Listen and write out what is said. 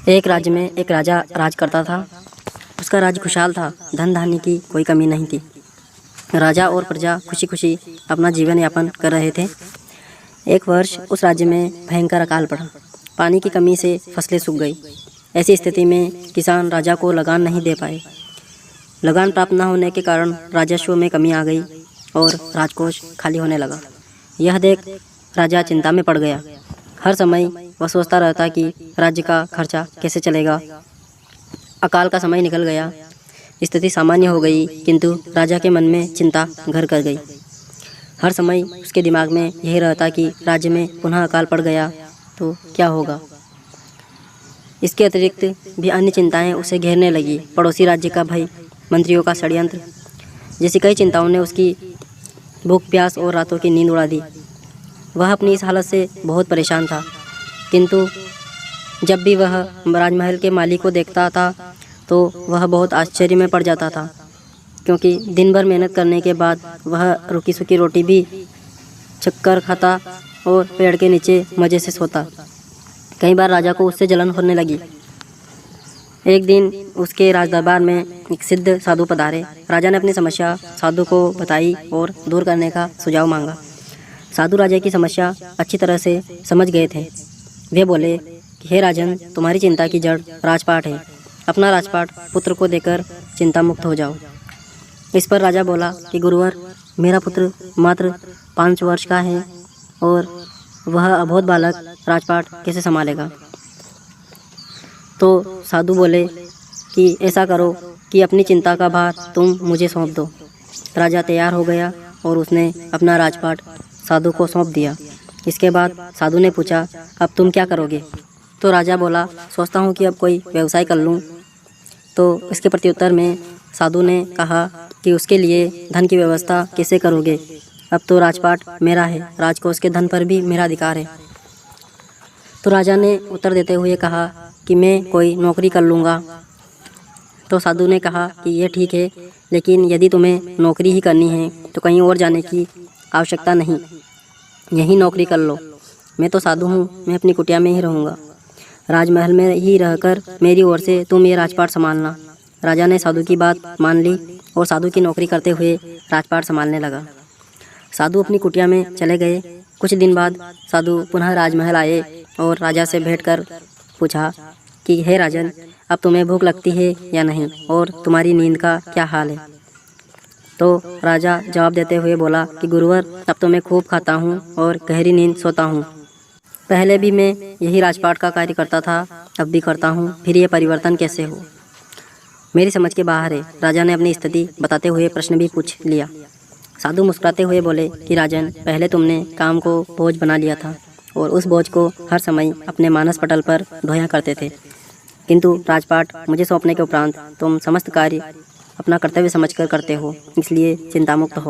एक राज्य में एक राजा राज करता था। उसका राज्य खुशहाल था, धन धान्य की कोई कमी नहीं थी। राजा और प्रजा खुशी खुशी अपना जीवन यापन कर रहे थे। एक वर्ष उस राज्य में भयंकर अकाल पड़ा। पानी की कमी से फसलें सूख गई। ऐसी स्थिति में किसान राजा को लगान नहीं दे पाए। लगान प्राप्त न होने के कारण राजस्व में कमी आ गई और राजकोष खाली होने लगा। यह देख राजा चिंता में पड़ गया। हर समय वह सोचता रहता कि राज्य का खर्चा कैसे चलेगा। अकाल का समय निकल गया, स्थिति सामान्य हो गई, किंतु राजा के मन में चिंता घर कर गई। हर समय उसके दिमाग में यही रहता कि राज्य में पुनः अकाल पड़ गया तो क्या होगा। इसके अतिरिक्त भी अन्य चिंताएं उसे घेरने लगी। पड़ोसी राज्य का भय, मंत्रियों का षड्यंत्र जैसी कई चिंताओं ने उसकी भूख प्यास और रातों की नींद उड़ा दी। वह अपनी इस हालत से बहुत परेशान था, किंतु जब भी वह राजमहल के माली को देखता था तो वह बहुत आश्चर्य में पड़ जाता था, क्योंकि दिन भर मेहनत करने के बाद वह रुकी सूखी रोटी भी छक्कर खाता और पेड़ के नीचे मज़े से सोता। कई बार राजा को उससे जलन होने लगी। एक दिन उसके राजदरबार में एक सिद्ध साधु पधारे। राजा ने अपनी समस्या साधु को बताई और दूर करने का सुझाव मांगा। साधु राजा की समस्या अच्छी तरह से समझ गए थे। वे बोले कि हे राजन, तुम्हारी चिंता की जड़ राजपाट है। अपना राजपाट पुत्र को देकर चिंता मुक्त हो जाओ। इस पर राजा बोला कि गुरुवर, मेरा पुत्र मात्र 5 वर्ष का है और वह अबोध बालक राजपाट कैसे संभालेगा। तो साधु बोले कि ऐसा करो कि अपनी चिंता का भार तुम मुझे सौंप दो। राजा तैयार हो गया और उसने अपना राजपाट साधु को सौंप दिया। इसके बाद साधु ने पूछा, अब तुम क्या करोगे। तो राजा बोला, सोचता हूँ कि अब कोई व्यवसाय कर लूँ। तो इसके प्रत्युत्तर में साधु ने कहा कि उसके लिए धन की व्यवस्था कैसे करोगे। अब तो राजपाट मेरा है, राजकोष के धन पर भी मेरा अधिकार है। तो राजा ने उत्तर देते हुए कहा कि मैं कोई नौकरी कर लूँगा। तो साधु ने कहा कि यह ठीक है, लेकिन यदि तुम्हें नौकरी ही करनी है तो कहीं और जाने की आवश्यकता नहीं, यही नौकरी कर लो। मैं तो साधु हूँ, मैं अपनी कुटिया में ही रहूँगा। राजमहल में ही रहकर मेरी ओर से तुम ये राजपाट संभालना। राजा ने साधु की बात मान ली और साधु की नौकरी करते हुए राजपाट संभालने लगा। साधु अपनी कुटिया में चले गए। कुछ दिन बाद साधु पुनः राजमहल आए और राजा से भेंट कर पूछा कि हे राजन, अब तुम्हें भूख लगती है या नहीं, और तुम्हारी नींद का क्या हाल है। तो राजा जवाब देते हुए बोला कि गुरुवर, अब तो मैं खूब खाता हूँ और गहरी नींद सोता हूँ। पहले भी मैं यही राजपाट का कार्य करता था, अब भी करता हूँ, फिर ये परिवर्तन कैसे हो, मेरी समझ के बाहर है। राजा ने अपनी स्थिति बताते हुए प्रश्न भी पूछ लिया। साधु मुस्कुराते हुए बोले कि राजन, पहले तुमने काम को बोझ बना लिया था और उस बोझ को हर समय अपने मानस पटल पर ढोया करते थे, किंतु राजपाट मुझे सौंपने के उपरांत तुम समस्त कार्य अपना कर्तव्य समझकर करते हो, इसलिए चिंतामुक्त हो।